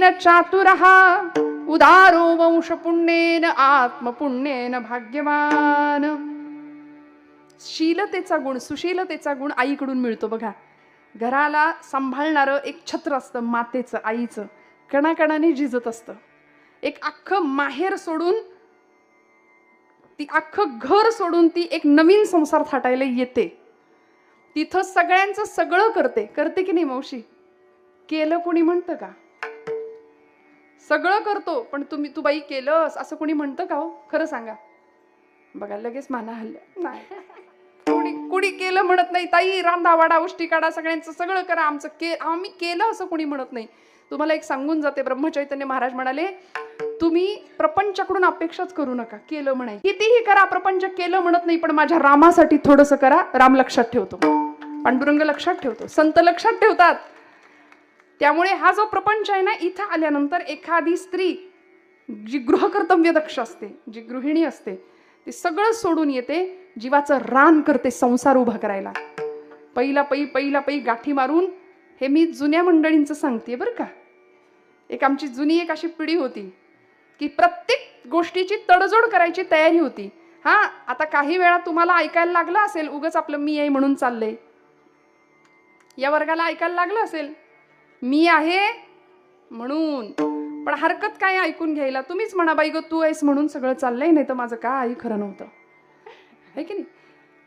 गुणेन चातुरः उदारो वंश पुण्येन आत्मपुण्येन भाग्यवान. शीलतेचा गुण, सुशीलतेचा गुण आईकडून मिळतो बघा. घराला सांभाळणारं एक छत्र असतं मातेचं, आईचं, कणाकणाने झिजत असतं. एक अख्खं माहेर सोडून, ती अख्खं घर सोडून ती एक नवीन संसार थाटायला येते. तिथं सगळ्यांचं सगळं करते. करते की नाही मावशी? केलं कोणी म्हणतं का? सगळं करतो, पण तू बाई केलंस असं कोणी म्हणतं का हो? खरं सांगा बघा. लगेच माना हल्ल्या. नाही, कुणी केलं म्हणत नाही. ताई रांधा वाडा उष्टी काढा, सगळ्यांचं सगळं करा, आम्ही केलं असं कोणी म्हणत नाही. तुम्हाला एक सांगून जाते, ब्रह्मचैतन्य महाराज म्हणाले, तुम्ही प्रपंचाकडून अपेक्षाच करू नका. केलं म्हणाय कितीही करा, प्रपंच केलं म्हणत नाही, पण माझ्या रामासाठी थोडंसं करा. राम लक्षात ठेवतो, पांडुरंग लक्षात ठेवतो, संत लक्षात ठेवतात. त्यामुळे हा जो प्रपंच आहे ना, इथं आल्यानंतर एखादी स्त्री जी गृहकर्तव्य दक्ष असते, जी गृहिणी असते, ती सगळं सोडून येते, जीवाचं रान करते संसार उभा करायला. पहिला पै गाठी मारून. हे मी जुन्या मंडळींचं सांगते बरं का. आमची जुनी एक अशी पिढी होती की प्रत्येक गोष्टीची तडजोड करायची तयारी होती. हा, आता काही वेळा तुम्हाला ऐकायला लागलं असेल, उगाच आपलं मी आहे म्हणून चाललंय. या वर्गाला ऐकायला लागलं असेल मी आहे म्हणून, पण हरकत काय ऐकून घ्यायला. तुम्हीच म्हणा बाई ग तू आहेस म्हणून सगळं चाललंय, नाही तर माझं काही खरं नव्हतं, है की नाही?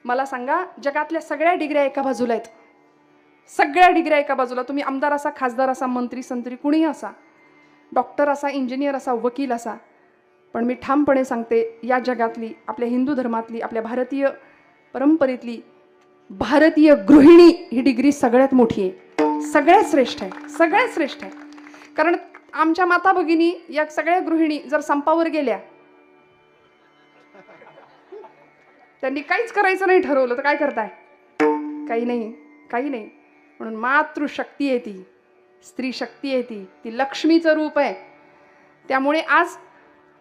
मला सांगा, जगातल्या सगळ्या डिग्र्या एका बाजूला आहेत. सगळ्या डिग्र्या एका बाजूला. तुम्ही आमदार असा, खासदार असा, मंत्री संत्री कुणीही असा, डॉक्टर असा, इंजिनियर असा, वकील असा, पण मी ठामपणे सांगते, या जगातली, आपल्या हिंदू धर्मातली, आपल्या भारतीय परंपरेतली भारतीय गृहिणी ही डिग्री सगळ्यात मोठी आहे, सगळ्यात श्रेष्ठ आहे, सगळ्यात श्रेष्ठ आहे. कारण आमच्या माता भगिनी या सगळ्या गृहिणी जर संपावर गेल्या, त्यांनी काहीच करायचं नाही ठरवलं तर काय करताय? काही नाही, काही नाही. म्हणून मातृशक्ती आहे ती, स्त्री शक्ती आहे ती लक्ष्मीचं रूप आहे. त्यामुळे आज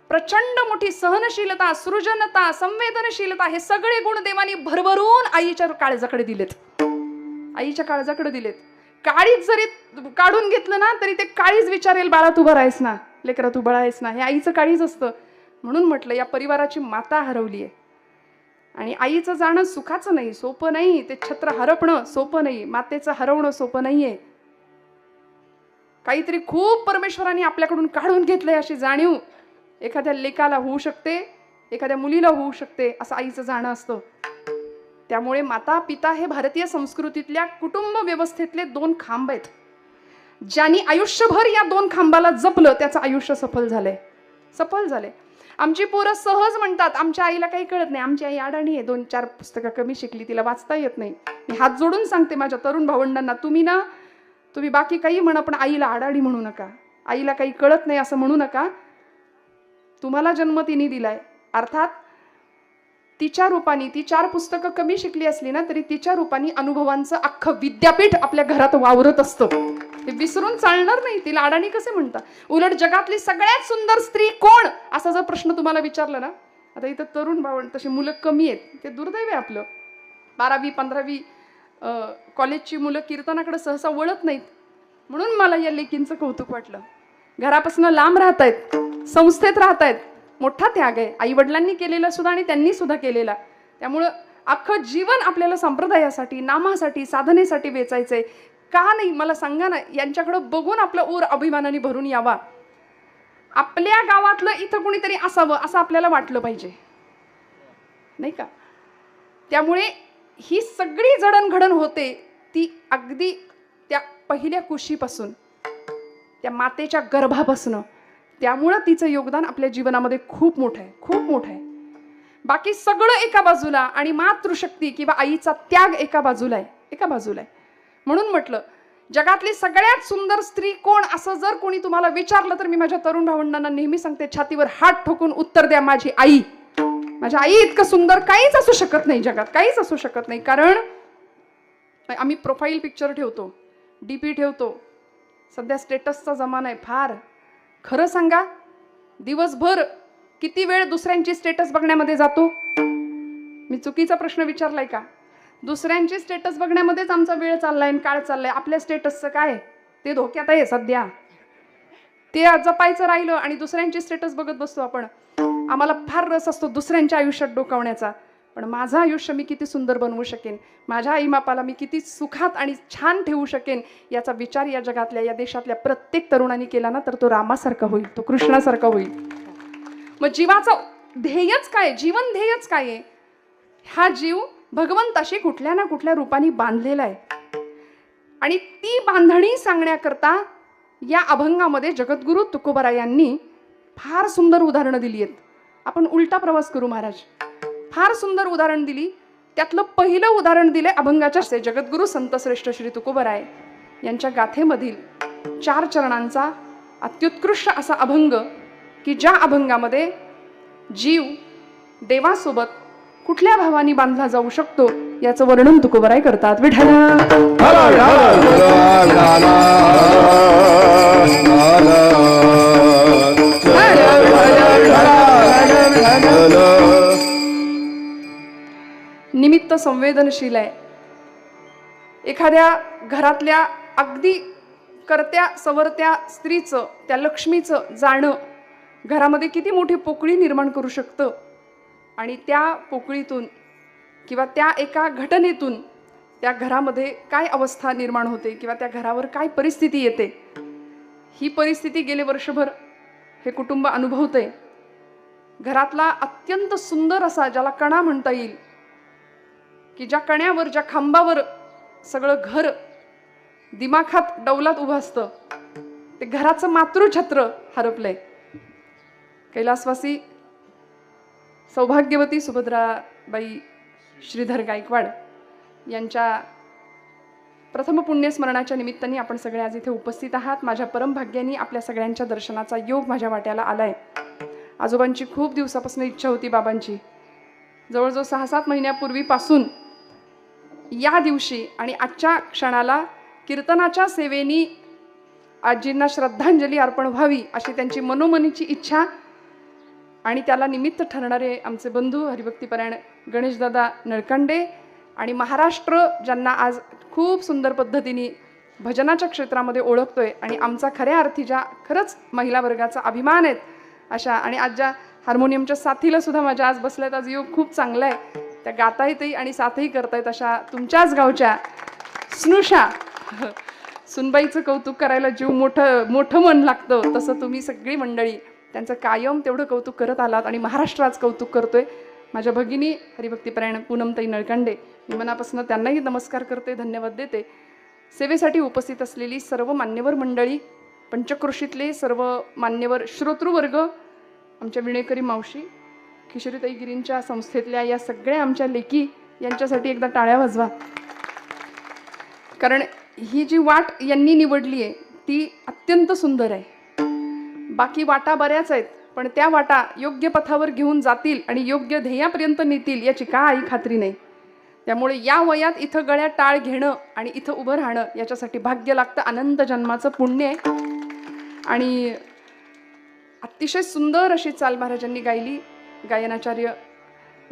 प्रचंड मोठी सहनशीलता, सृजनता, संवेदनशीलता हे सगळे गुण देवानी भरभरून आईच्या काळजाकडे दिलेत, आईच्या काळजाकडे दिलेत. काळीज जरी काढून घेतलं ना तरी ते काळीज विचारेल, बाळा तू बरा आहेस ना, लेकरा तू बळा आहेस ना. हे आईचं काळीज असतं. म्हणून म्हटलं या परिवाराची माता हरवली आहे. आणि आईचं जाणं सुखाचं नाही, सोपं नाही. ते छत्र हरपणं सोपं नाही, मातेचं हरवणं सोपं नाहीये. काहीतरी खूप परमेश्वराने आपल्याकडून काढून घेतलंय अशी जाणीव एखाद्या लेकाला होऊ शकते, एखाद्या मुलीला होऊ शकते, असं आईचं जाणं असतं. त्यामुळे माता पिता हे भारतीय संस्कृतीतल्या कुटुंब व्यवस्थेतले दोन खांब आहेत. ज्यांनी आयुष्यभर या दोन खांबाला जपलं त्याचं आयुष्य सफल झालंय, सफल झालंय. आमची पोरं सहज म्हणतात आमच्या आईला काही कळत नाही, आमची आई अडाणी आहे, 2-4 पुस्तकं कमी शिकली, तिला वाचता येत नाही. मी हात जोडून सांगते माझ्या तरुण भावंडांना, तुम्ही बाकी काही म्हणा पण आईला अडाणी म्हणू नका, आईला काही कळत नाही असं म्हणू नका. तुम्हाला जन्म तिने दिलाय, अर्थात तिच्या रूपाने, ती 4 पुस्तकं कमी शिकली असली ना तरी तिच्या रूपाने अनुभवांचं अख्खं विद्यापीठ आपल्या घरात वावरत असतं. ते विसरून चालणार नाही. तिला अडाणी कसे म्हणता? उलट जगातली सगळ्यात सुंदर स्त्री कोण असा जर प्रश्न तुम्हाला विचारला ना, आता इथं तरुण भावंड तशी मुलं कमी आहेत, ते दुर्दैव आहे आपलं. 12वी 15वी कॉलेजची मुलं कीर्तनाकडे सहसा वळत नाहीत. म्हणून मला या लेकींचं कौतुक वाटलं. घरापासून लांब राहत आहेत, संस्थेत राहत आहेत, मोठा त्याग आहे आई वडिलांनी केलेला सुद्धा आणि त्यांनी सुद्धा केलेला. त्यामुळं अख्खं जीवन आपल्याला संप्रदायासाठी, नामासाठी, साधनेसाठी वेचायचंय का नाही? मला सांगा ना, यांच्याकडे बघून आपला ऊर अभिमानाने भरून यावा. आपल्या गावातलं इथं कुणीतरी असावं असं आपल्याला वाटलं पाहिजे, नाही का? त्यामुळे ही सगळी जडणघडण होते ती अगदी त्या पहिल्या कुशीपासून, त्या मातेच्या गर्भापासून. त्यामुळं तिचं योगदान आपल्या जीवनामध्ये खूप मोठं आहे, खूप मोठं आहे. बाकी सगळं एका बाजूला आणि मातृशक्ती किंवा आईचा त्याग एका बाजूला आहे, एका बाजूला आहे. म्हणून म्हटलं जगातली सगळ्यात सुंदर स्त्री कोण असं जर कोणी तुम्हाला विचारलं तर मी माझ्या तरुण भावंडांना नेहमी सांगते, छातीवर हात ठोकून उत्तर द्या, माझी आई. माझ्या आई इतकं सुंदर काहीच असू शकत नाही जगात, काहीच असू शकत नाही. कारण आम्ही प्रोफाईल पिक्चर ठेवतो, डीपी ठेवतो, सध्या स्टेटसचा जमाना आहे फार. खरं सांगा, दिवसभर किती वेळ दुसऱ्यांची स्टेटस बघण्यामध्ये जातो? मी चुकीचा प्रश्न विचारलाय का? दुसऱ्यांची स्टेटस बघण्यामध्येच आमचा वेळ चाललाय आणि काळ चाललाय. आपल्या स्टेटसचं काय? ते धोक्यात आहे सध्या. ते जपायचं राहिलं आणि दुसऱ्यांची स्टेटस बघत बसतो आपण. आम्हाला फार रस असतो दुसऱ्यांच्या आयुष्यात डोकावण्याचा, पण माझं आयुष्य मी किती सुंदर बनवू शकेन, माझ्या आईमापाला मी किती सुखात आणि छान ठेवू शकेन, याचा विचार या जगातल्या, या देशातल्या प्रत्येक तरुणांनी केला ना, तर तो रामासारखा होईल, तो कृष्णासारखा होईल. मग जीवाचं ध्येयच काय, जीवन ध्येयच काय आहे? हा जीव भगवंताशी कुठल्या ना कुठल्या रूपाने बांधलेला आहे आणि ती बांधणी सांगण्याकरता या अभंगामध्ये जगद्गुरु तुकोबराय यांनी फार सुंदर उदाहरणं दिली आहेत. आपण उलटा प्रवास करू महाराज. फार सुंदर उदाहरण दिली. त्यातलं पहिलं उदाहरण दिले अभंगाच्या जगद्गुरु संतश्रेष्ठ श्री तुकोबराय यांच्या गाथेमधील 4 चरणांचा अत्युत्कृष्ट असा अभंग, की ज्या अभंगामध्ये जीव देवासोबत कुठल्या भावानी बांधला जाऊ शकतो याचं वर्णन तुकोबराय करतात. विठ्ठल निमित्त संवेदनशील आहे. एखाद्या घरातल्या अगदी करत्या सवरत्या स्त्रीचं, त्या लक्ष्मीचं जाणं घरामध्ये किती मोठी पोकळी निर्माण करू शकतं आणि त्या पोकळीतून किंवा त्या एका घटनेतून त्या घरामध्ये काय अवस्था निर्माण होते किंवा त्या घरावर काय परिस्थिती येते, ही परिस्थिती गेले वर्षभर हे कुटुंब अनुभवते. घरातला अत्यंत सुंदर असा, ज्याला कणा म्हणता येईल, की ज्या कण्यावर, ज्या खांबावर सगळं घर दिमाखात डौलात उभं असतं, ते घराचं मातृछत्र हरपलंय. कैलासवासी सौभाग्यवती सुभद्राबाई श्रीधर गायकवाड यांच्या प्रथम पुण्यस्मरणाच्या निमित्ताने आपण सगळे आज इथे उपस्थित आहात. माझ्या परमभाग्याने आपल्या सगळ्यांच्या दर्शनाचा योग माझ्या वाट्याला आलाय. आजोबांची खूप दिवसापासून इच्छा होती बाबांची. जवळजवळ 6-7 महिन्यापूर्वीपासून या दिवशी आणि आजच्या क्षणाला कीर्तनाच्या सेवेनी आजींना श्रद्धांजली अर्पण व्हावी अशी त्यांची मनोमनीची इच्छा आणि त्याला निमित्त ठरणारे आमचे बंधू हरिभक्तीपरायण गणेशदादा नळकांडे आणि महाराष्ट्र, ज्यांना आज खूप सुंदर पद्धतीने भजनाच्या क्षेत्रामध्ये ओळखतोय आणि आमचा खऱ्या अर्थी ज्या खरंच महिला वर्गाचा अभिमान आहेत अशा, आणि आज ज्या हार्मोनियमच्या साथीला सुद्धा माझ्या आज बसल्यात, आज योग खूप चांगला आहे, त्या गाता येतही आणि साथही करतायत अशा तुमच्याच गावच्या स्नुषा सुनबाईचं कौतुक करायला जीव मोठं मन लागतं, तसं तुम्ही सगळी मंडळी त्यांचं कायम तेवढं कौतुक करत आलात आणि महाराष्ट्र आज कौतुक करतोय. माझ्या भगिनी हरिभक्तीपरायण पूनमताई नळकांडे, मी मनापासून त्यांनाही नमस्कार करते, धन्यवाद देते. सेवेसाठी उपस्थित असलेली सर्व मान्यवर मंडळी, पंचक्रोशीतले सर्व मान्यवर श्रोतृवर्ग, आमच्या विणेकरी मावशी, किशोरीताई गिरींच्या संस्थेतल्या या सगळ्या आमच्या लेकी, यांच्यासाठी एकदा टाळ्या वाजवा. कारण ही जी वाट यांनी निवडली आहे ती अत्यंत सुंदर आहे. बाकी वाटा बऱ्याच आहेत, पण त्या वाटा योग्य पथावर घेऊन जातील आणि योग्य ध्येयापर्यंत नेतील याची काही खात्री नाही. त्यामुळे या वयात इथं गळ्यात टाळ घेणं आणि इथं उभं राहणं याच्यासाठी भाग्य लागतं, अनंत जन्माचं पुण्य आहे. आणि अतिशय सुंदर अशी चाल महाराजांनी गायली. गायनाचार्य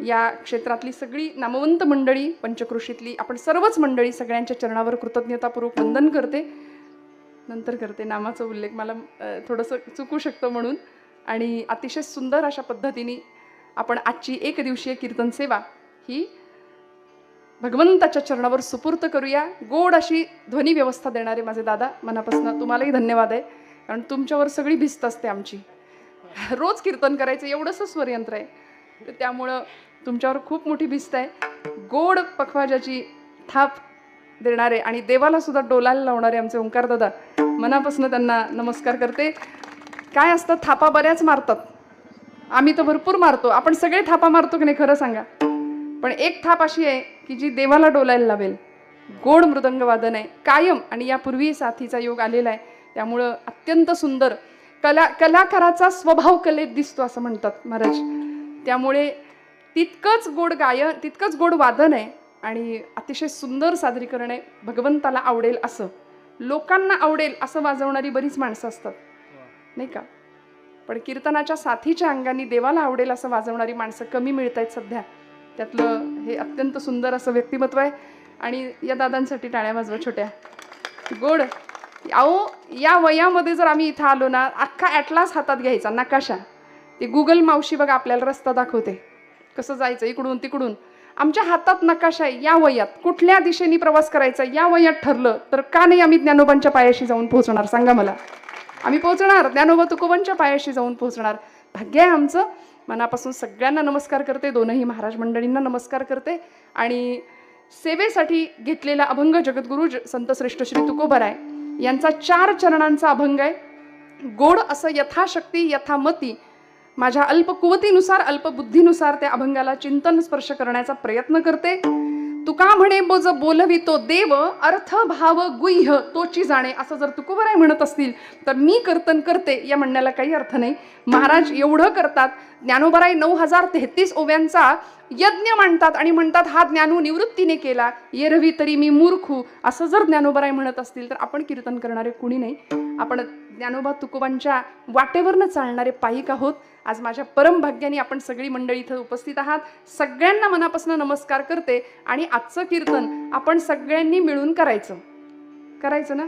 या क्षेत्रातली सगळी नामवंत मंडळी, पंचक्रोशीतली आपण सर्वच मंडळी, सगळ्यांच्या चरणावर कृतज्ञतापूर्वक वंदन करते. नंतर करते नामाचा उल्लेख, मला थोडंसं चुकू शकतं म्हणून. आणि अतिशय सुंदर अशा पद्धतीने आपण आजची एक दिवसीय कीर्तन सेवा ही भगवंताच्या चरणावर सुपूर्त करूया. गोड अशी ध्वनी व्यवस्था देणारे माझे दादा, मनापासून तुम्हालाही धन्यवाद आहे, कारण तुमच्यावर सगळी भिस्त असते आमची. रोज कीर्तन करायचं एवढंसं स्वरयंत्र आहे, तर त्यामुळं तुमच्यावर खूप मोठी भिस्त आहे. गोड पखवाजाची थाप देणारे आणि देवाला सुद्धा डोलायला लावणारे आमचे ओंकार दादा, मनापासून त्यांना नमस्कार करते. काय असतं, थापा बऱ्याच मारतात, आम्ही तर भरपूर मारतो, आपण सगळे थापा मारतो की नाही खरं सांगा, पण एक थाप अशी आहे की जी देवाला डोलायला लावेल. गोड मृदंग वादन आहे कायम, आणि यापूर्वी साथीचा योग आलेला आहे. त्यामुळं अत्यंत सुंदर कलाकाराचा स्वभाव कलेत दिसतो असं म्हणतात महाराज. त्यामुळे तितकंच गोड गायन, तितकंच गोड वादन आहे आणि अतिशय सुंदर सादरीकरण आहे. भगवंताला आवडेल असं, लोकांना आवडेल असं वाजवणारी बरीच माणसं असतात नाही का, पण कीर्तनाच्या साथीच्या अंगाने देवाला आवडेल असं वाजवणारी माणसं कमी मिळत आहेत सध्या. त्यातलं हे अत्यंत सुंदर असं व्यक्तिमत्व आहे. आणि या दादांसाठी टाळ्या वाजवा छोट्या. गोड अहो या वयामध्ये जर आम्ही इथं आलो ना, अख्खा ॲटलास हातात घ्यायचा, नकाशा. ती गुगल मावशी बघा आपल्याला रस्ता दाखवते कसं जायचं इकडून तिकडून. आमच्या हातात नकाशा आहे. या वयात कुठल्या दिशेने प्रवास करायचा या वयात ठरलं तर का नाही आम्ही ज्ञानोबांच्या पायाशी जाऊन पोहोचणार? सांगा मला. आम्ही पोहोचणार, ज्ञानोबा तुकोबांच्या पायाशी जाऊन पोहोचणार. भाग्य आहे आमचं. मनापासून सगळ्यांना नमस्कार करते, दोनही महाराज मंडळींना नमस्कार करते. आणि सेवेसाठी घेतलेला अभंग जगद्गुरु संतश्रेष्ठ श्री तुकोबराय यांचा 4 चरणांचा अभंग आहे. गोड असं यथाशक्ती यथामती माझ्या अल्पकुवतीनुसार अल्पबुद्धीनुसार त्या अभंगाला चिंतन स्पर्श करण्याचा प्रयत्न करते. तुका म्हणे बोज बोलवितो देव अर्थ भाव गुह्य तोची जाणे, असं जर तुकोबराय म्हणत असतील तर मी कीर्तन करते या म्हणण्याला काही अर्थ नाही. महाराज एवढं करतात. ज्ञानोबराय 9033 ओव्यांचा यज्ञ मांडतात आणि म्हणतात हा ज्ञानू निवृत्तीने केला, येरवी तरी मी मूर्खू. असं जर ज्ञानोबराय म्हणत असतील तर आपण कीर्तन करणारे कुणी नाही. आपण ज्ञानोबा तुकोबांच्या वाटेवरनं चालणारे पायिक आहोत. आज माझ्या परम भाग्याने आपण सगळी मंडळी इथं उपस्थित आहात. सगळ्यांना मनापासून नमस्कार करते. आणि आजचं कीर्तन आपण सगळ्यांनी मिळून करायचं ना.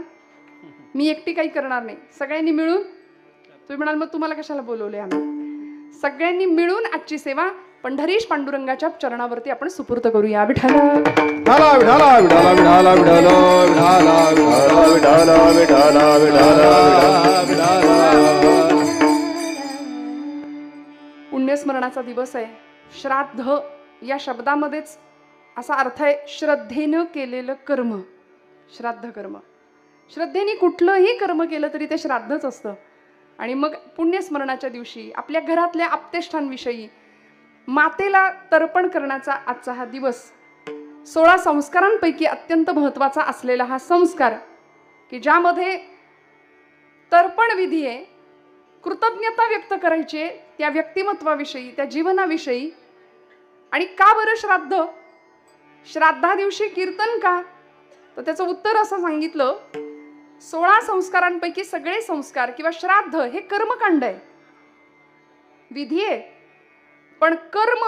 मी एकटी काही करणार नाही, सगळ्यांनी मिळून. तुम्ही म्हणाल मग तुम्हाला कशाला बोलवले आम्ही? सगळ्यांनी मिळून आजची सेवा पंढरीश पांडुरंगाच्या चरणावरती आपण सुपूर्त करूया. विठ्ठल विठाला विठाला विठाला विठाला विठाला विठाला विठाला विठाला विठाला. पुण्यस्मरणाचा दिवस आहे. श्राद्ध या शब्दामध्येच असा अर्थ आहे श्रद्धेनं केलेलं कर्म. श्राद्ध कर्म, श्रद्धेने कुठलंही कर्म केलं तरी ते श्राद्धच असतं. आणि मग पुण्यस्मरणाच्या दिवशी आपल्या घरातल्या आप्तेष्टांविषयी मातेला तर्पण करण्याचा आजचा हा दिवस. 16 संस्कारांपैकी अत्यंत महत्त्वाचा असलेला हा संस्कार की ज्यामध्ये तर्पण विधी आहे, कृतज्ञता व्यक्त करायची आहे त्या व्यक्तिमत्वाविषयी, त्या जीवनाविषयी. आणि का बरं श्राद्ध? श्राद्धा दिवशी कीर्तन का? तर त्याचं उत्तर असं सांगितलं, 16 संस्कारांपैकी सगळे संस्कार किंवा श्राद्ध हे कर्मकांड आहे, विधी आहे. पण कर्म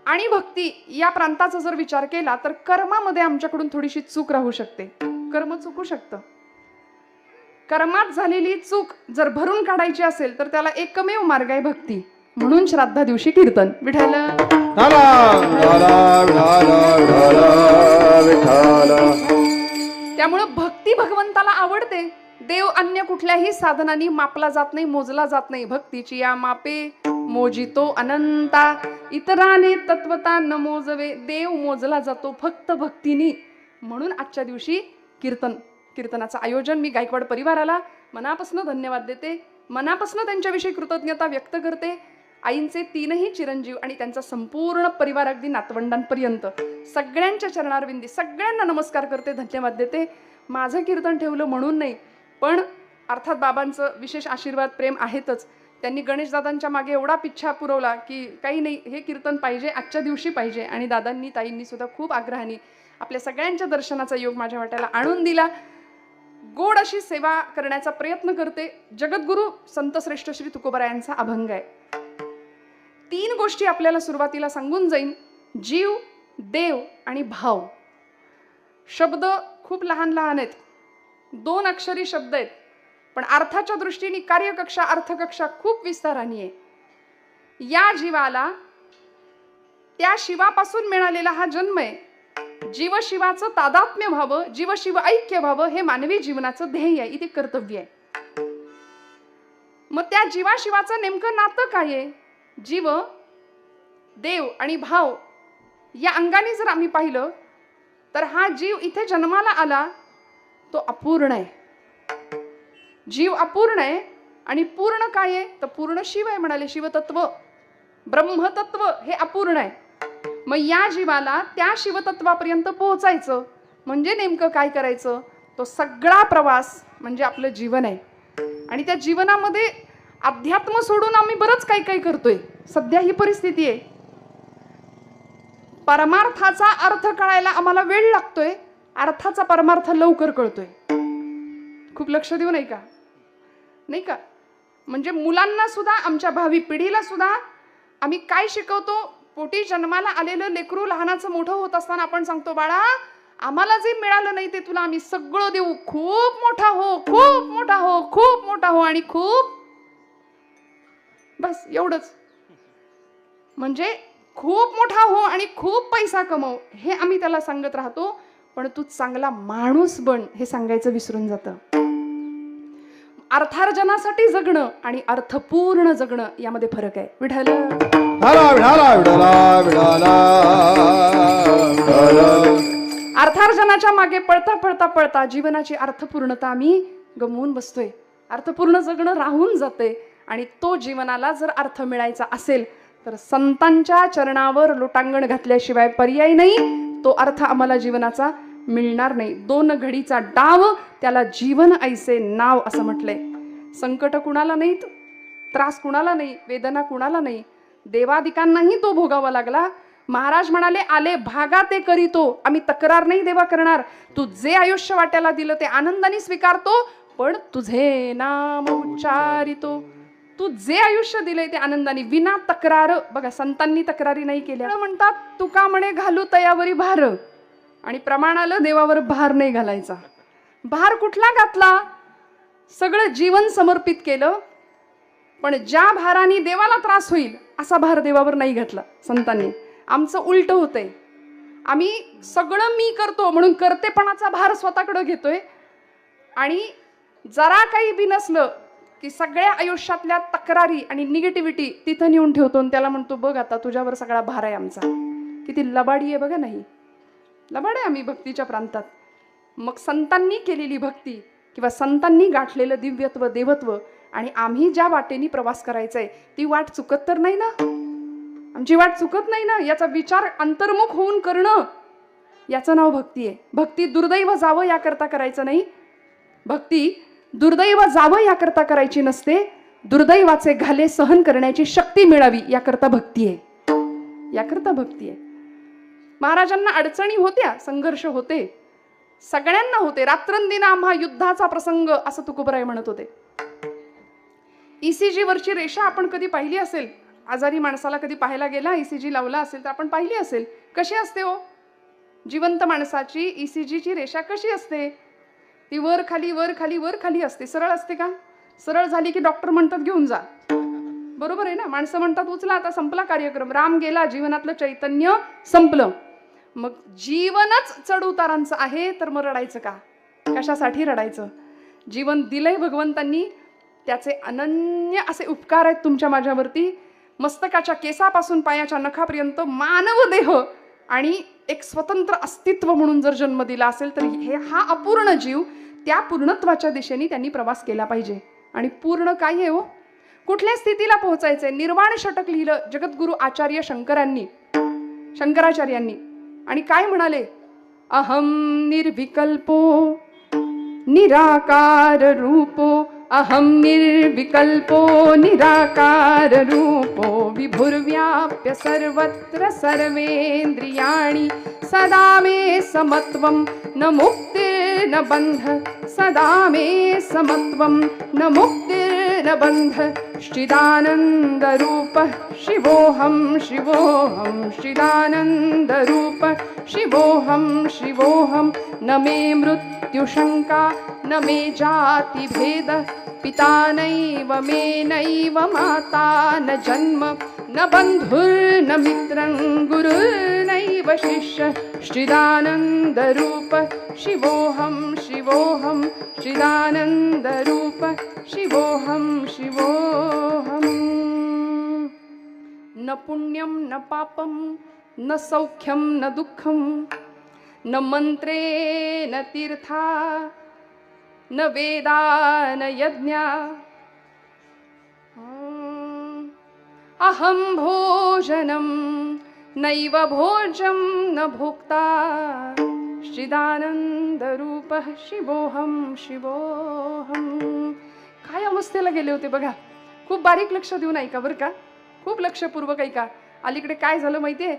आणि भक्ती या प्रांताचा जर विचार केला तर कर्मामध्ये आमच्याकडून थोडीशी चूक राहू शकते. कर्म चुकू शकतं. कर्मात झालेली चूक जर भरून काढायची असेल तर त्याला एकमेव मार्ग आहे भक्ती. म्हणून श्राद्धा दिवशी कीर्तन. विठ्ठल त्यामुळे भक्ती भगवंताला आवडते. देव अन्य कुठल्याही साधनांनी मापला जात नाही, मोजला जात नाही. भक्तीची या मापे मोजितो अनंता, इतराने तत्वता न मोजवे. देव मोजला जातो फक्त भक्तीनी. म्हणून आजच्या दिवशी कीर्तनाचं आयोजन. मी गायकवाड परिवाराला मनापासून धन्यवाद देते, मनापासून त्यांच्याविषयी कृतज्ञता व्यक्त करते. आईंचे 3ही चिरंजीव आणि त्यांचा संपूर्ण परिवार अगदी नातवंडांपर्यंत सगळ्यांच्या चरणारविंदी सगळ्यांना नमस्कार करते, धन्यवाद देते. माझं कीर्तन ठेवलं म्हणून नाही, पण अर्थात बाबांचं विशेष आशीर्वाद प्रेम आहेतच. त्यांनी गणेशदादांच्या मागे एवढा पिच्छा पुरवला की काही नाही, हे कीर्तन पाहिजे, आजच्या दिवशी पाहिजे. आणि दादांनी ताईंनी सुद्धा खूप आग्रहाने आपल्या सगळ्यांच्या दर्शनाचा योग माझ्या वाट्याला आणून दिला. गोड अशी सेवा करण्याचा प्रयत्न करते. जगद्गुरु संतश्रेष्ठ श्री तुकोबराय यांचा अभंग आहे. 3 गोष्टी आपल्याला सुरुवातीला सांगून जाईन. जीव, देव आणि भाव. शब्द खूप लहान लहान आहेत, 2 अक्षरी शब्द आहेत, पण अर्थाच्या दृष्टीने कार्यकक्षा अर्थकक्षा खूप विस्ताराने आहे. या जीवाला त्या शिवापासून मिळालेला हा जन्म आहे. जीवशिवाचं तादात्म्य व्हावं, जीवशिव ऐक्य व्हावं हे मानवी जीवनाचं ध्येय आहे, इथे कर्तव्य आहे. मग त्या जीवाशिवाचं नेमकं नातं काय आहे? जीव, देव आणि भाव या अंगाने जर आम्ही पाहिलं तर हा जीव इथे जन्माला आला तो अपूर्ण आहे. जीव अपूर्ण आहे आणि पूर्ण काय आहे? तर पूर्ण शिव आहे म्हणाले. शिवतत्व, ब्रह्मतत्व हे अपूर्ण आहे. मग या जीवाला त्या शिवतत्वापर्यंत पोहोचायचं म्हणजे नेमकं काय करायचं? तो सगळा प्रवास म्हणजे आपलं जीवन आहे. आणि त्या जीवनामध्ये अध्यात्म सोडून आम्ही बरंच काही काही करतोय. सध्या ही परिस्थिती आहे. परमार्थाचा अर्थ कळायला आम्हाला वेळ लागतोय, अर्थाचा परमार्थ लवकर कळतोय. खूप लक्ष देऊ नाही का? नाही का? म्हणजे मुलांना सुद्धा, आमच्या भावी पिढीला सुद्धा आम्ही काय शिकवतो? पोटी जन्माला आलेलं लेकरू लहानाचं मोठं होत असताना आपण सांगतो, बाळा आम्हाला जे मिळालं नाही ते तुला आम्ही सगळं देऊ. खूप मोठा हो, खूप मोठा हो, खूप मोठा हो आणि खूप, बस एवढंच. म्हणजे खूप मोठा हो आणि खूप पैसा कमव हे आम्ही त्याला सांगत राहतो, पण तू चांगला माणूस बन हे सांगायचं विसरून जातं. अर्थार्जनासाठी जगणं आणि अर्थपूर्ण जगणं यामध्ये फरक आहे. विठ्ठल विठाला विठाला विठाला विठाला विठाला. अर्थार्जनाच्या मागे पळता पळता पळता जीवनाची अर्थपूर्णता आम्ही गमवून बसतोय. अर्थपूर्ण जगणं राहून जाते आणि तो जीवनाला जर अर्थ मिळायचा असेल तर संतांच्या चरणावर लोटांगण घातल्याशिवाय पर्याय नाही. तो अर्थ आम्हाला जीवनाचा मिळणार नाही. 2 घडीचा डाव त्याला जीवन ऐसे नाव असं म्हटलंय. संकट कुणाला नाहीत, त्रास कुणाला नाही, वेदना कुणाला नाही, देवादिकांनाही तो भोगावा लागला. महाराज म्हणाले आले भागा ते करीतो, आम्ही तक्रार नाही देवा करणार. तू जे आयुष्य वाट्याला दिलं ते आनंदाने स्वीकारतो, पण तुझे नाम उच्चारितो. तू जे आयुष्य दिलंय ते आनंदाने विना तक्रार. बघा संतांनी तक्रारी नाही केल्या. म्हणतात तुका म्हणे घालू तयावरी भार, आणि प्रमाणाला देवावर भार नाही घालायचा. भार कुठला घातला? सगळं जीवन समर्पित केलं, पण ज्या भाराने देवाला त्रास होईल असा भार देवावर नाही घातला संतांनी. आमचं उलट होतंय. आम्ही सगळं मी करतो म्हणून करतेपणाचा भार स्वतःकडे घेतोय, आणि जरा काही बी नसलं की सगळ्या आयुष्यातल्या तक्रारी आणि निगेटिव्हिटी तिथं नेऊन ठेवतो आणि त्याला म्हणतो बघ आता तुझ्यावर सगळा भार आहे आमचा. किती लबाडी आहे बघा. नाही लबाड आहे आम्ही भक्तीच्या प्रांतात. मग संतांनी केलेली भक्ती किंवा संतांनी गाठलेलं दिव्यत्व देवत्व आणि आम्ही ज्या वाटेनी प्रवास करायचा आहे ती वाट चुकत तर नाही ना. आमची वाट चुकत नाही ना, याचा विचार अंतर्मुख होऊन करणं याचं नाव भक्ती आहे. भक्ती दुर्दैव जावं याकरता करायचं नाही. भक्ती दुर्दैव जावं याकरता करायची नसते. दुर्दैवाचे घाले सहन करण्याची शक्ती मिळावी याकरता भक्ती आहे. याकरता भक्ती आहे. महाराजांना अडचणी होत्या, संघर्ष होते, सगळ्यांना होते. रात्रंदिन आम्हा युद्धाचा प्रसंग असं तुकोबराय म्हणत होते. ECG वरची रेषा आपण कधी पाहिली असेल, आजारी माणसाला कधी पाहायला गेला, ECG लावला असेल तर आपण पाहिली असेल. कशी असते हो जिवंत माणसाची ECG ची रेषा कशी असते? ती वर खाली वर खाली वर खाली असते. सरळ असते का? सरळ झाली की डॉक्टर म्हणतात घेऊन जा. बरोबर आहे ना. माणसं म्हणतात उचला आता संपला कार्यक्रम, राम गेला, जीवनातलं चैतन्य संपलं. मग जीवनच चढ उतारांचं आहे तर मग रडायचं का? कशासाठी रडायचं? जीवन दिलंय भगवंतांनी, त्याचे अनन्य असे उपकार आहेत तुमच्या माझ्यावरती. मस्तकाच्या केसापासून पायाच्या नखापर्यंत मानव देह आणि एक स्वतंत्र अस्तित्व म्हणून जर जन्म दिला असेल तर हा अपूर्ण जीव त्या पूर्णत्वाच्या दिशेने त्यांनी प्रवास केला पाहिजे. आणि पूर्ण काय आहे हो? कुठल्या स्थितीला पोहोचायचंय? निर्वाण षटक लिहिलं जगद्गुरु आचार्य शंकराचार्यांनी. आणि काय म्हणाले? अहम निर्विकल्पो निराकार रूपो, अहम निर्विकल्पो निराकार रूपो, विभुर्व्याप्य सर्वत्र सर्वेन्द्रियाणि, सदा मे समत्वं न मुक्तिर्न बन्ध, सदा मे समत्वं न मुक्तिर्न बन्ध. श्चिदानंद रूप शिवोहम शिवोहम, श्चिदानंद रूप शिवोहम शिवोहम. न मे मृत्युशंका न मे जाति भेद, पिता नैव मे नैव माता न जन्म, न बंधुर्न मित्रं गुरुर्नैव शिष्य. श्चिदानंद रूप शिवोहम शिवोहम, श्चिदानंद रूप शिवोहम शिवोहम. न पुण्यम न पापम न सौख्यम न दुःखम, न मंत्रे न तीर्था न वेदा न यज्ञा. अहम भोजनम नैव भोजम न भोक्ता, श्चिदानंद रूप शिवोहम शिवोहम. काय अवस्थेला गेले होते बघा. खूप बारीक लक्ष देऊन ऐका बरं का, खूप लक्षपूर्वक ऐका. अलीकडे काय झालं माहितीये?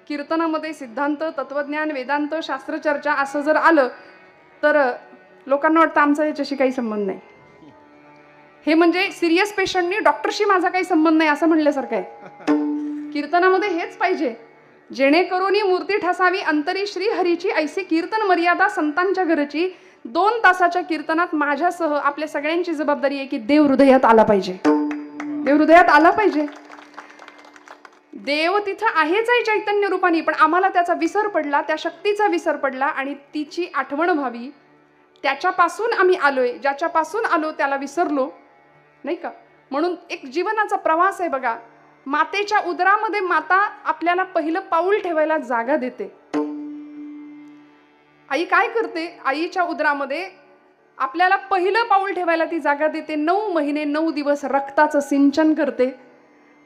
कीर्तनामध्ये सिद्धांत, तत्वज्ञान, वेदांत, शास्त्रचर्चा असं जर आलं तर लोकांना वाटतं आमचा याच्याशी काही संबंध नाही. हे म्हणजे सिरियस पेशंटनी डॉक्टरशी माझा काही संबंध नाही असं म्हणल्यासारखं आहे. कीर्तनामध्ये हेच पाहिजे. जेणेकरून मूर्ती ठसावी अंतरी श्री हरीची, ऐसी कीर्तन मर्यादा संतांच्या घरची. 2 तासाच्या कीर्तनात माझ्यासह आपल्या सगळ्यांची जबाबदारी आहे की देव हृदयात आला पाहिजे. देव हृदयात आला पाहिजे. देव तिथं आहेच आहे चैतन्य रूपाने, पण आम्हाला त्याचा विसर पडला, त्या शक्तीचा विसर पडला आणि तिची आठवण व्हावी. त्याच्यापासून आम्ही आलोय, ज्याच्यापासून आलो त्याला विसरलो नाही का. म्हणून एक जीवनाचा प्रवास आहे बघा. मातेच्या उदरामध्ये माता आपल्याला पहिलं पाऊल ठेवायला जागा देते. आई काय करते? आईच्या उदरामध्ये आपल्याला पहिलं पाऊल ठेवायला ती जागा देते. 9 महिने 9 दिवस रक्ताचं सिंचन करते.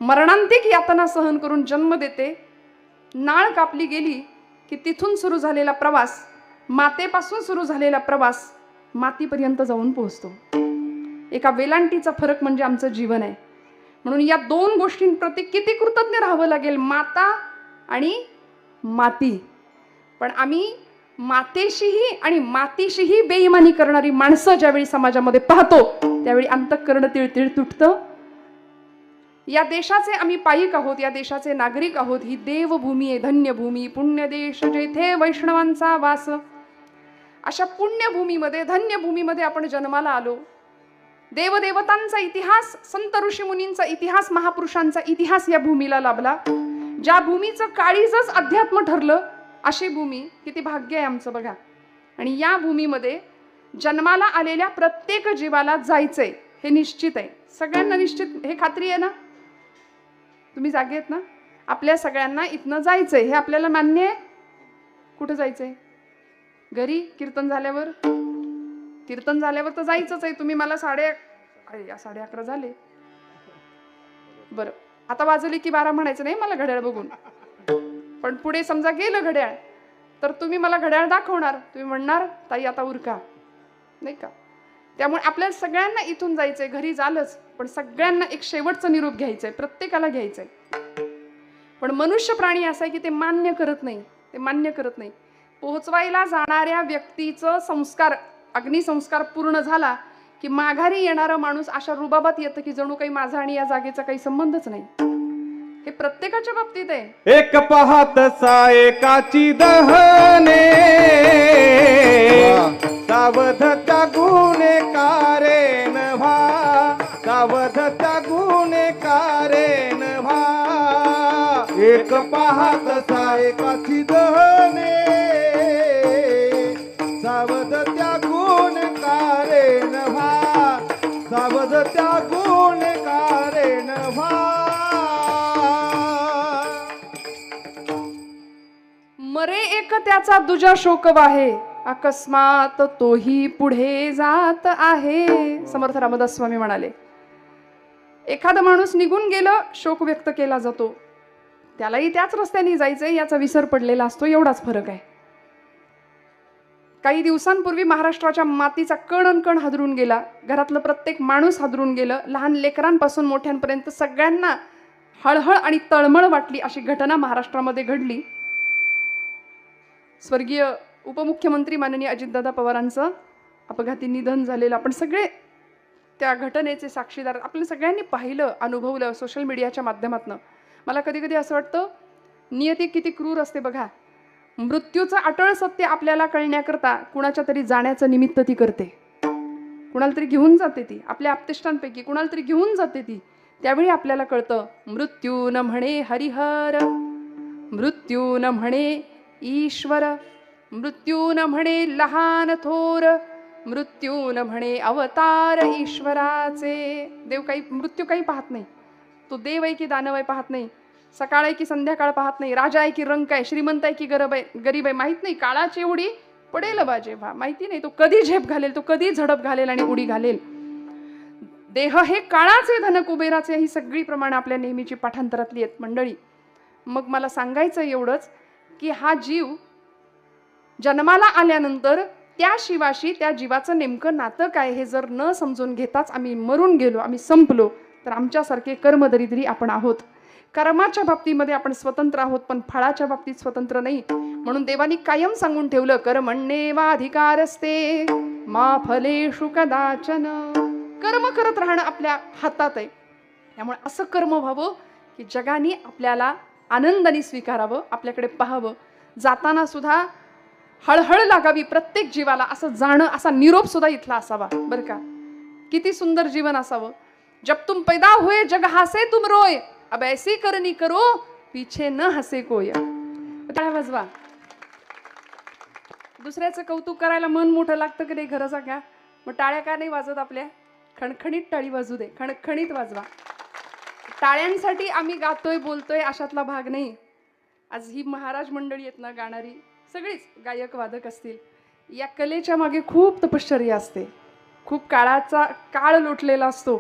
मरणांतिक यातना सहन करून जन्म देते. नाळ कापली गेली की तिथून सुरू झालेला प्रवास, मातेपासून सुरू झालेला प्रवास मातीपर्यंत जाऊन पोहोचतो. एका वेलांटीचा फरक म्हणजे आमचं जीवन आहे. म्हणून या 2 गोष्टींप्रती किती कृतज्ञ राहावं लागेल, माता आणि माती. पण आम्ही मातेशीही आणि मातीशीही बेईमानी करणारी माणसं ज्यावेळी समाजामध्ये पाहतो त्यावेळी अंतःकरण तिळतिळ तुटतं. या देशाचे आम्ही पायिक आहोत, या देशाचे नागरिक आहोत. ही देवभूमी आहे, धन्यभूमी, पुण्यदेश जेथे वैष्णवांचा वास. अशा पुण्यभूमीमध्ये, धन्यभूमीमध्ये आपण जन्माला आलो. देवदेवतांचा इतिहास, संत ऋषी मुनींचा इतिहास, महापुरुषांचा इतिहास या भूमीला लाभला. ज्या भूमीचं काळीजच अध्यात्म ठरलं अशी भूमी, किती भाग्य आहे आमचं बघा. आणि या भूमीमध्ये जन्माला आलेल्या प्रत्येक जीवाला जायचंय हे निश्चित आहे. सगळ्यांना निश्चित हे खात्री आहे ना? तुम्ही जागे आहेत ना? आपल्या सगळ्यांना इथनं जायचंय हे आपल्याला मान्य आहे. कुठं जायचंय? घरी कीर्तन झाल्यावर. कीर्तन झाल्यावर तर जायचंच आहे. तुम्ही मला 11:30 झाले. बरं, आता वाजले की 12 म्हणायचं नाही मला घड्याळ बघून. पण पुढे समजा गेलं घड्याळ तर तुम्ही मला घड्याळ दाखवणार, तुम्ही म्हणणार ताई आता उरका नाही का. त्यामुळे आपल्याला सगळ्यांना इथून जायचंय, घरी झालंच, पण सगळ्यांना एक शेवटचं निरोप घ्यायचंय, प्रत्येकाला घ्यायचंय. पण मनुष्य प्राणी असा आहे की ते मान्य करत नाही, ते मान्य करत नाही. पोहोचवायला जाणाऱ्या व्यक्तीचं संस्कार, अग्निसंस्कार पूर्ण झाला की माघारी येणारा माणूस अशा रुबाबात येतं की जणू काही माझा आणि या जागेचा काही संबंधच नाही. हे प्रत्येकाच्या बाबतीत आहे. एक पाहत सा एकाची दहने, सावध त्या गुन्हेकारेन भा, सावध त्या गुन्हेकारेन भा. एक पाहत सा एकाची दहने, सावध त्या गुन्हेकारेन भा, सावध त्या गुन्हेकारेन भा. मरे एक त्याचा दुजा शोक वाहे, अकस्मात तोही पुढे जात आहे. समर्थ रामदास स्वामी म्हणाले, एखादा माणूस निघून गेलं, शोक व्यक्त केला जातो, त्यालाही त्याच रस्त्याने जायचंय याचा विसर पडलेला असतो, एवढाच फरक आहे. काही दिवसांपूर्वी महाराष्ट्राच्या मातीचा कण अनकण हादरून गेला. घरातलं प्रत्येक माणूस हादरून गेलं. लहान लेकरांपासून मोठ्यांपर्यंत सगळ्यांना हळहळ आणि तळमळ वाटली अशी घटना महाराष्ट्रामध्ये घडली. स्वर्गीय उपमुख्यमंत्री माननीय अजितदादा पवारांचं अपघाती निधन झालेलं आपण सगळे त्या घटनेचे साक्षीदार, आपल्या सगळ्यांनी पाहिलं, अनुभवलं सोशल मीडियाच्या माध्यमातून. मला कधी कधी असं वाटतं नियती किती क्रूर असते बघा. मृत्यूचं अटळ सत्य आपल्याला कळण्याकरता कुणाच्या तरी जाण्याचं निमित्त ती करते, कुणाला तरी घेऊन जाते ती, आपल्या आप्तेष्टांपैकी कुणाला तरी घेऊन जाते ती. त्यावेळी आपल्याला कळतं मृत्यू न म्हणे हरिहर, मृत्यू न म्हणे ईश्वर, मृत्यू न म्हणे लहान थोर, मृत्यू न म्हणे अवतार ईश्वराचे. देव काही मृत्यू काही पाहत नाही. तो देव आहे की दानव आहे पाहत नाही, सकाळ आहे की संध्याकाळ पाहत नाही, राजा आहे की रंक आहे, श्रीमंत आहे की गरीब आहे माहित नाही, काळाची उडी पडेल बाजे भा माहिती नाही. तो कधी झेप घालेल, तो कधी झडप घालेल आणि उडी घालेल. देह हे काळाचे धन कुबेराचे, ही सगळी प्रमाण आपल्या नेहमीची पाठांतरातली आहेत मंडळी. मग मला सांगायचं एवढंच की हा जीव जन्माला आल्यानंतर त्या शिवाशी, त्या जीवाचं नेमकं नातं काय हे जर न समजून घेताच आम्ही मरून गेलो, आम्ही संपलो, तर आमच्यासारखे कर्मदरिद्री आपण आहोत. कर्माच्या बाबतीमध्ये आपण स्वतंत्र आहोत, पण फळाच्या बाबतीत स्वतंत्र नाही. म्हणून देवानी कायम सांगून ठेवलं, कर्मण्येवाधिकारस्ते मा फलेषु कदाचन. कर्म करत राहणं आपल्या हातात आहे. त्यामुळे असं कर्म व्हावं की जगाने आपल्याला आनंदाने स्वीकारावं, आपल्याकडे पाहावं, जाताना सुद्धा हळहळ लागावी प्रत्येक जीवाला असं जाणं, असा निरोप सुद्धा इथला असावा बरं का. किती सुंदर जीवन असावं. जब तुम पैदा हुए जग हसे तुम रोय, अब ऐसी करनी करो पीछे न हसे कोय. टाळ्या वाजवा. दुसऱ्याचं कौतुक करायला मन मोठं लागतं की नाही खरं सांगा. मग टाळ्या का नाही वाजत आपल्या? खणखणीत टाळी वाजू दे, खणखणीत वाजवा. टाळ्यांसाठी आम्ही गातोय बोलतोय अशातला भाग नाही. आज ही महाराज मंडळी आहेत ना गाणारी, सगळीच गायक वादक असतील, या कलेच्या मागे खूप तपश्चर्या असते, खूप काळ लोटलेला असतो.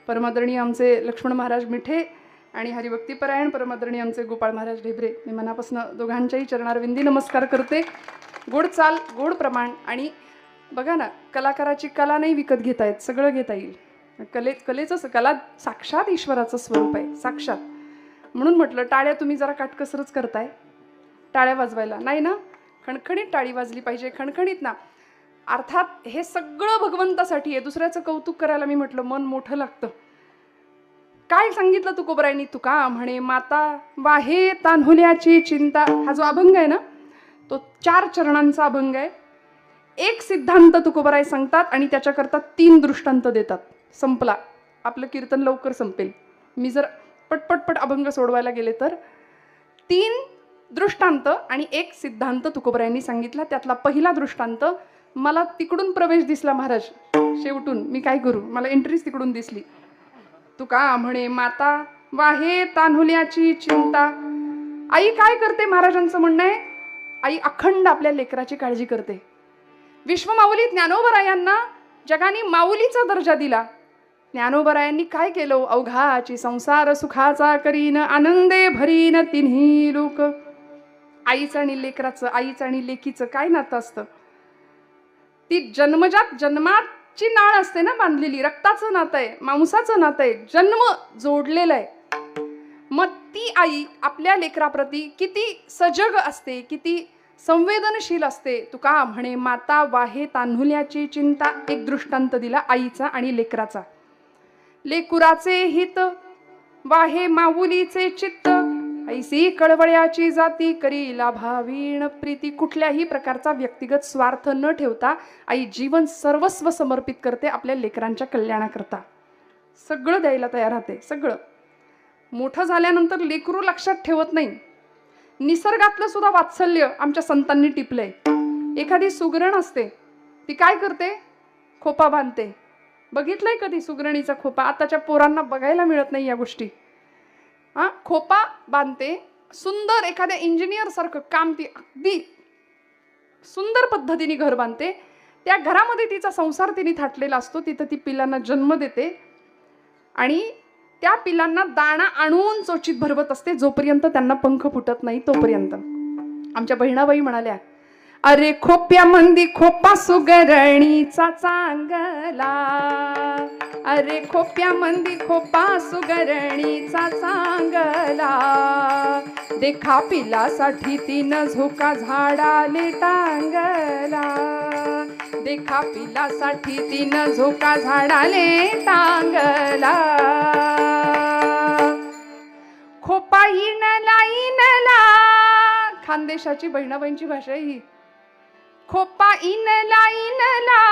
परमादरणीय आमचे लक्ष्मण महाराज मिठे आणि हरिभक्तीपरायण परमादरणीय आमचे गोपाळ महाराज ढेबरे, मी मनापासून दोघांच्याही चरणारविंदी नमस्कार करते. गोड चाल, गोड प्रमाण. आणि बघा ना, कलाकाराची कला नाही विकत घेता येत, सगळं घेता येईल. कलेचं कला साक्षात ईश्वराचं स्वरूप आहे, साक्षात. म्हणून म्हटलं टाळ्या तुम्ही जरा काटकसरच करताय, टाळ्या वाजवायला नाही ना, खणखणीत टाळी वाजली पाहिजे, खणखणीत ना. अर्थात हे सगळं भगवंतासाठी आहे. दुसऱ्याचं कौतुक करायला मी म्हटलं मन मोठं लागतं. काय सांगितलं तुकोबरायांनी? तुका म्हणे माता वाहे तान्हुल्याची चिंता. हा जो अभंग आहे ना, तो 4 चरणांचा अभंग आहे. एक सिद्धांत तुकोबराय सांगतात आणि त्याच्याकरता 3 दृष्टांत देतात. संपला, आपलं कीर्तन लवकर संपेल. मी जर पटपटपट अभंग सोडवायला गेले तर 3 दृष्टांत आणि 1 सिद्धांत तुकोबरायांनी सांगितला. त्यातला पहिला दृष्टांत, मला तिकडून प्रवेश दिसला महाराज शेवटून, मी काय करू, मला एंट्रीच तिकडून दिसली. तुका म्हणे माता वाहे तान्हुल्याची चिंता. आई काय करते? महाराजांचं म्हणणं आहे, आई अखंड आपल्या लेकराची काळजी करते. विश्वमाऊली ज्ञानोबरायांना जगाने माऊलीचा दर्जा दिला. ज्ञानोबरायांनी काय केलं? अवघाची संसार सुखाचा करीन, आनंदे भरीन तिन्ही लोक. आईचं आणि लेकराचं, आईचं आणि लेकीचं काय नातं असतं? ती जन्माची नाळ असते ना बांधलेली, रक्ताचं नातं आहे, मांसाचं नातं आहे, जन्म जोडलेला आहे. मग ती आई आपल्या लेकराप्रती किती सजग असते, किती संवेदनशील असते. तुका म्हणे माता वाहे तान्हुल्याची चिंता. एक दृष्टांत दिला आईचा आणि लेकराचा. लेकुराचे हित वाहे माऊलीचे चित्त, ऐसी कळवळ्याची जाती करीला भावीण प्रीती. कुठल्याही प्रकारचा व्यक्तिगत स्वार्थ न ठेवता आई जीवन सर्वस्व समर्पित करते आपल्या लेकरांच्या कल्याणाकरता. सगळं द्यायला तयार राहते, सगळं. मोठं झाल्यानंतर लेकरू लक्षात ठेवत नाही. निसर्गातलं सुद्धा वात्सल्य आमच्या संतांनी टिपलंय. एखादी सुगरण असते, ती काय करते? खोपा बांधते. बघितलंय कधी सुगरणीचा खोपा? आताच्या पोरांना बघायला मिळत नाही या गोष्टी. खोपा बांधते, सुंदर एखाद्या इंजिनियर सारखं काम ती अगदी सुंदर पद्धतीने घर बांधते. त्या घरामध्ये तिचा संसार तिने थाटलेला असतो. तिथं ती पिलांना जन्म देते आणि त्या पिलांना दाणा आणून चोचीत भरवत असते, जोपर्यंत त्यांना पंख फुटत नाही तोपर्यंत. आमच्या बहिणाबाई म्हणाल्या, अरे खोप्या मंदी खोपा सुगरणीचा चांगला, अरे खोप्या मंदी खोपा सुगरणीचा चांगला, देखा पिलासाठी तिनं झोका झाडाले टांगला, देखा पिलासाठी तिनं झोका झाडाले टांगला. खोपा इनला इनला, खानदेशाची बहिणाबाईंची भाषा आहे ही. खोपा इनला इनला,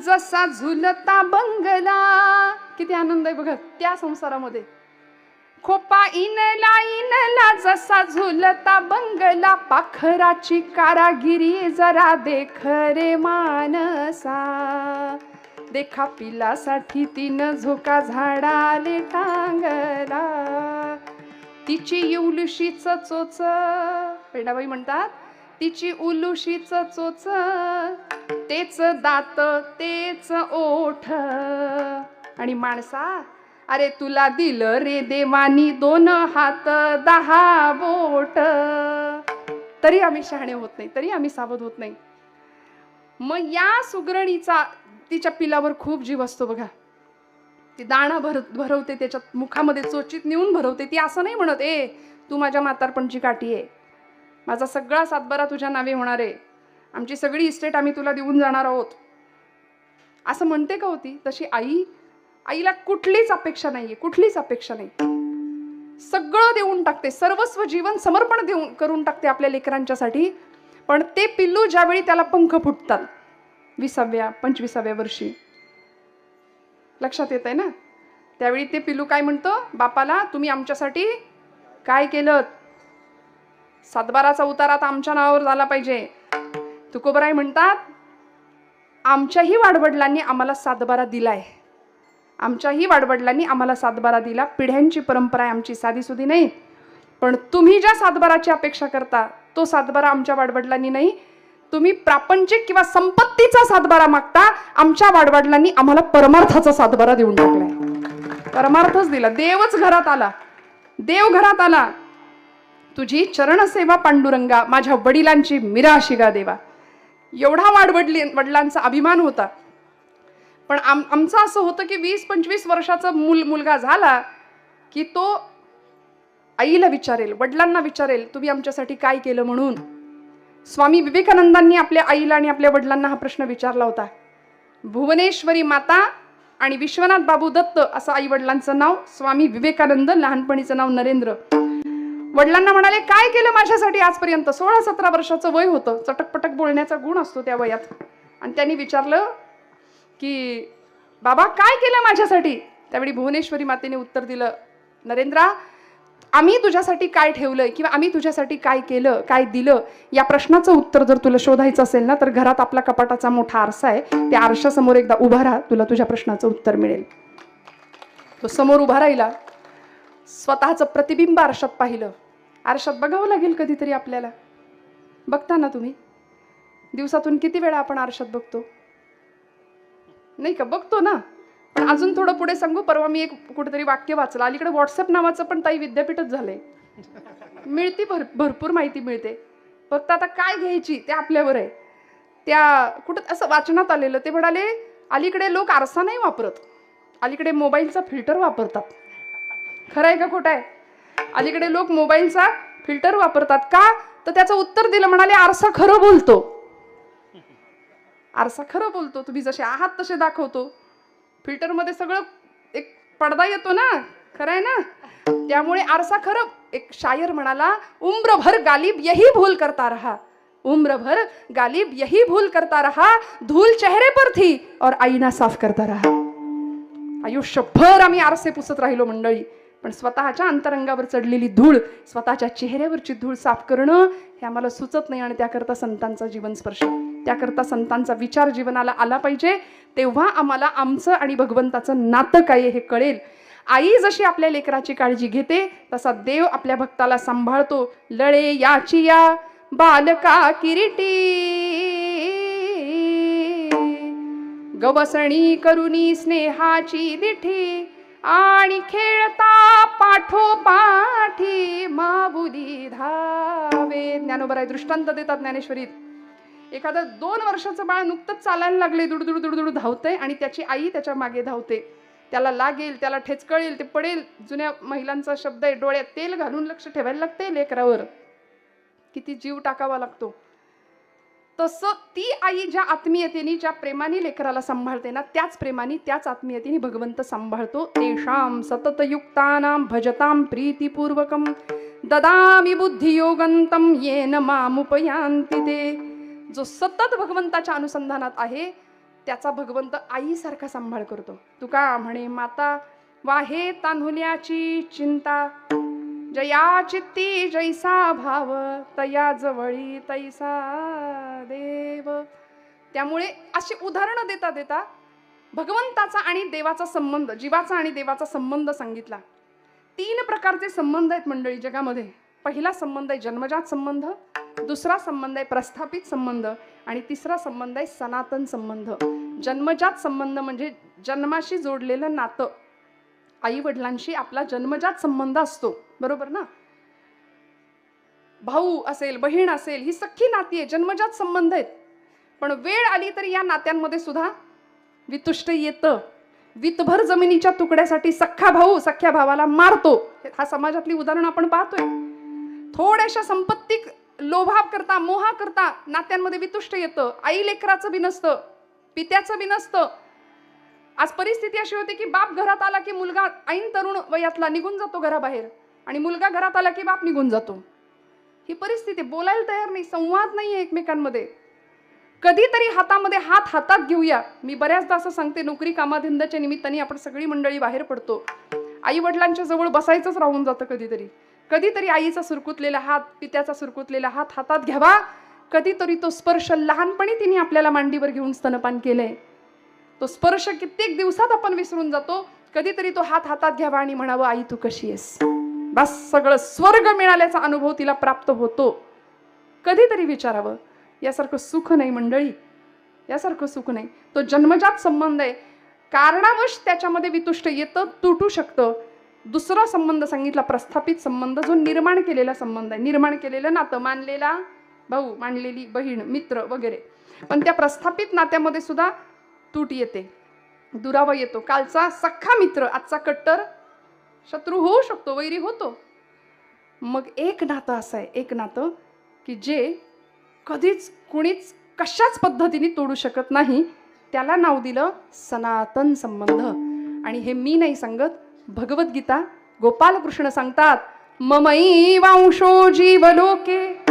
जसा झुलता बंगला. किती आनंद आहे बघा त्या संसारामध्ये. खोपा इनला इनला, जसा झुलता बंगला, पाखराची कारागिरी जरा देख रे मानसा, देखा पिलासाठी तिनं झोका झाडाले टांगला. तिची उलुशीच चोच, पेंडाबाई म्हणतात, तिची उलुशीच चोच, तेच दात तेच ओठ. आणि माणसा, अरे तुला दिलं रे देवानी 2 हात 10 बोट. तरी आम्ही शहाणे होत नाही, तरी आम्ही सावध होत नाही. मग या सुगरणीचा तिच्या पिलावर खूप जीव असतो बघा. ती दाणा भरवते, त्याच्यात मुखामध्ये चोचीत नेऊन भरवते. ती असं नाही म्हणत, ए तू माझ्या म्हातारपणची काठी आहे, माझा सगळा सातबारा तुझ्या नावे होणार आहे, आमची सगळी इस्टेट आम्ही तुला देऊन जाणार आहोत, असं म्हणते का होती? तशी आईला कुठलीच अपेक्षा नाहीये, कुठलीच अपेक्षा नाही. सगळं देऊन टाकते, सर्वस्व जीवन समर्पण करून टाकते आपल्या लेकरांच्यासाठी. पण ते पिल्लू ज्यावेळी त्याला पंख फुटतात 20व्या 25व्या वर्षी, लक्षात येत आहे ना, त्यावेळी ते पिल्लू काय म्हणतं, बापाला तुम्ही आमच्यासाठी काय केलं, सातबाराचा उतारा आता आमच्या नावावर झाला पाहिजे. तुकोबराय म्हणतात, आमच्याही वाडवडिलांनी आम्हाला सातबारा दिलाय, आमच्याही वाडवडिलांनी आम्हाला सातबारा दिला. पिढ्यांची परंपरा आहे आमची, साधीसुधी नाही. पण तुम्ही ज्या सातबाराची अपेक्षा करता तो सातबारा आमच्या वाडवडिलांनी नाही. तुम्ही प्रापंचिक किंवा संपत्तीचा सातबारा मागता, आमच्या वाडवडिलांनी आम्हाला परमार्थाचा सातबारा देऊन टाकलाय. परमार्थच दिला. देवच घरात आला, देव घरात आला. तुझी चरणसेवा पांडुरंगा, माझ्या वडिलांची मीरा शिगा देवा. एवढा वडिलांचा अभिमान होता. पण आमचं असं होतं की 20-25 वर्षाचा मुलगा झाला की तो आईला विचारेल, वडिलांना विचारेल, तुम्ही आमच्यासाठी काय केलं म्हणून. स्वामी विवेकानंदांनी आपल्या आईला आणि आपल्या वडिलांना हा प्रश्न विचारला होता. भुवनेश्वरी माता आणि विश्वनाथ बाबू दत्त असं आई वडिलांचं नाव, स्वामी विवेकानंद लहानपणीचं नाव नरेंद्र. वडिलांना म्हणाले, काय केलं माझ्यासाठी आजपर्यंत. 16-17 वर्षाचं वय होतं, चटकपटक बोलण्याचा गुण असतो त्या वयात. आणि त्यांनी विचारलं की बाबा काय केलं माझ्यासाठी. त्यावेळी भुवनेश्वरी मातेने उत्तर दिलं, नरेंद्रा, आम्ही तुझ्यासाठी काय ठेवलंय किंवा आम्ही तुझ्यासाठी काय केलं, काय दिलं, या प्रश्नाचं उत्तर जर तुला शोधायचं असेल ना, तर घरात आपला कपाटाचा मोठा आरसा आहे, त्या आरशासमोर एकदा उभा राहा, तुला तुझ्या प्रश्नाचं उत्तर मिळेल. तो समोर उभा राहिला, स्वतःचं प्रतिबिंब आरशात पाहिलं. आरशात बघावं लागेल कधीतरी आपल्याला. बघता ना तुम्ही, दिवसातून किती वेळा आपण आरशात बघतो, नाही का? बघतो ना. पण अजून थोडं पुढे सांगू, परवा मी एक कुठेतरी वाक्य वाचलं, अलीकडे व्हॉट्सअप नावाचं पण ताई विद्यापीठच झालंय, मिळते भरपूर माहिती मिळते. फक्त आता काय घ्यायची ते आपल्यावर आहे. त्या कुठं असं वाचनात आलेलं, ते म्हणाले अलीकडे लोक आरसा नाही वापरत, अलीकडे मोबाईलचा फिल्टर वापरतात. खरं आहे का खोटं आहे? अलीकडे लोक मोबाईलचा फिल्टर वापरतात का? तर त्याचं उत्तर दिलं, म्हणाले आरसा खरं बोलतो, आरसा खरं बोलतो, तुम्ही जसे आहात तसे दाखवतो. फिल्टरमध्ये सगळं एक पडदा येतो ना, खरं आहे ना. त्यामुळे आरसा खरं. एक शायर म्हणाला, उम्र भर गालिब यही भूल करता रहा, उम्र भर गालिब यही भूल करता रहा, धूल चेहरे पर थी और आईना साफ करता रहा. आयुष्यभर आम्ही आरसे पुसत राहिलो मंडळी, पण स्वतःच्या अंतरंगावर चढलेली धूळ, स्वतःच्या चेहऱ्यावरची धूळ साफ करणं हे आम्हाला सुचत नाही. आणि त्याकरता संतांचा जीवन स्पर्श, त्याकरता संतांचा विचार जीवनाला आला पाहिजे. तेव्हा आम्हाला आमचं आणि भगवंताचं नातं काय हे कळेल. आई जशी आपल्या लेकराची काळजी घेते, तसा देव आपल्या भक्ताला सांभाळतो. लळे याची या बालका किरीटी, गवसणी करुनी स्नेहाची दिठी, आणि खेळता पाठोपाठी माऊली धावे. ज्ञानोबराय दृष्टांत देतात ज्ञानेश्वरीत. एखादं 2 वर्षाचं बाळ नुकतंच चालायला लागले, दुडदुड दुडदुड धावतंय आणि त्याची आई त्याच्या मागे धावते. त्याला लागेल, त्याला ठेचकळेल, ते पडेल. जुन्या महिलांचा शब्द आहे, डोळ्यात तेल घालून लक्ष ठेवायला लागते लेकरावर, किती जीव टाकावा लागतो. तसं ती आई ज्या आत्मीयतेने, ज्या प्रेमाने लेकराला सांभाळते ना, त्याच प्रेमाने, त्याच आत्मीयतेने भगवंत सांभाळतो. तेषां सततयुक्तानां भजतां प्रीतिपूर्वकं ददामि बुद्धियोगंतं येन मामुपयांति ते. जो सतत भगवंताच्या अनुसंधानात आहे त्याचा भगवंत आईसारखा सांभाळ करतो. तुका म्हणे, माता वाहे तान्हुल्याची चिंता, जया चित्ती जैसा भाव, तया जवळी तैसा देव. त्यामुळे अशी उदाहरणं देता देता भगवंताचा आणि देवाचा संबंध, जीवाचा आणि देवाचा संबंध सांगितला. 3 प्रकारचे संबंध आहेत मंडळी जगामध्ये. पहिला संबंध आहे जन्मजात संबंध, दुसरा संबंध आहे प्रस्थापित संबंध, आणि तिसरा संबंध आहे सनातन संबंध. जन्मजात संबंध म्हणजे जन्माशी जोडलेलं नातं. आई वडिलांशी आपला जन्मजात संबंध असतो, बरोबर ना. भाऊ असेल, बहीण असेल, ही सख्खी नाती आहे, जन्मजात संबंध आहेत. पण वेळ आली तरी या नात्यांमध्ये सुद्धा वितुष्ट येतं. वितभर जमिनीच्या तुकड्यासाठी सख्खा भाऊ सख्ख्या भावाला मारतो. हा समाजातली उदाहरण आपण पाहतोय. थोड्याशा संपत्ती लोभाव करता, मोहा करता नात्यांमध्ये वितुष्ट येतं. आई लेकराचं बी नसतं, पित्याचं बी नसतं. आज परिस्थिती अशी होती की बाप घरात आला की मुलगा ऐन तरुण वयातला निघून जातो घराबाहेर. आणि मुलगा घरात आला की बाप निघून जातो. ही परिस्थिती, बोलायला तयार नाही, संवाद नाही एकमेकांमध्ये. कधीतरी हातामध्ये हातात घेऊया. मी बऱ्याचदा असं सांगते, नोकरी कामाधंद्याच्या निमित्ताने आपण सगळी मंडळी बाहेर पडतो. आई वडिलांच्या जवळ बसायचंच राहून जातं. कधीतरी आईचा सुरकुतलेला हात, पित्याचा सुरकुतलेला हात हातात घ्यावा. कधीतरी तो स्पर्श, लहानपणी तिने आपल्याला मांडीवर घेऊन स्तनपान केलंय, तो स्पर्श कित्येक दिवसात आपण विसरून जातो. कधीतरी तो हात हातात घ्यावा आणि म्हणावं, आई तू कशी आहेस. बस, सगळं स्वर्ग मिळाल्याचा अनुभव तिला प्राप्त होतो. कधीतरी विचारावं. यासारखं सुख नाही मंडळी, यासारखं सुख नाही. तो जन्मजात संबंध आहे. कारणावश त्याच्यामध्ये वितुष्ट येतं, तुटू शकतं. दुसरा संबंध सांगितला, प्रस्थापित संबंध, जो निर्माण केलेला संबंध आहे. निर्माण केलेलं नातं, मानलेला भाऊ, मानलेली बहीण, मित्र वगैरे. पण त्या प्रस्थापित नात्यामध्ये सुद्धा तूट येते, दुरावा येतो. कालचा सख्खा मित्र आजचा कट्टर शत्रू होऊ शकतो, वैरी होतो. मग एक नातं असं आहे, एक नातं की जे कधीच कुणीच कशाच पद्धतीने तोडू शकत नाही. त्याला नाव दिलं सनातन संबंध. आणि हे मी नाही सांगत, भगवद्गीता गोपालकृष्ण सांगतात, ममैवांशो जीवलोके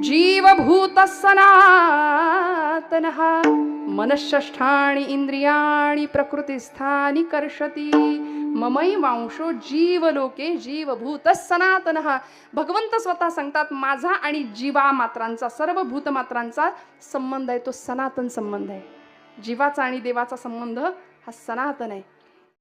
जीवभूत सनातनः मनःषष्ठाणि इंद्रियाणि प्रकृतिस्थानि कर्षति ममैवांशो जीवलोके जीवभूत सनातनः. भगवंत स्वतः सांगतात, माझा आणि जीवा मात्रांचा, सर्व भूतमात्रांचा संबंध आहे तो सनातन संबंध आहे. जीवाचा आणि देवाचा संबंध हा सनातन आहे.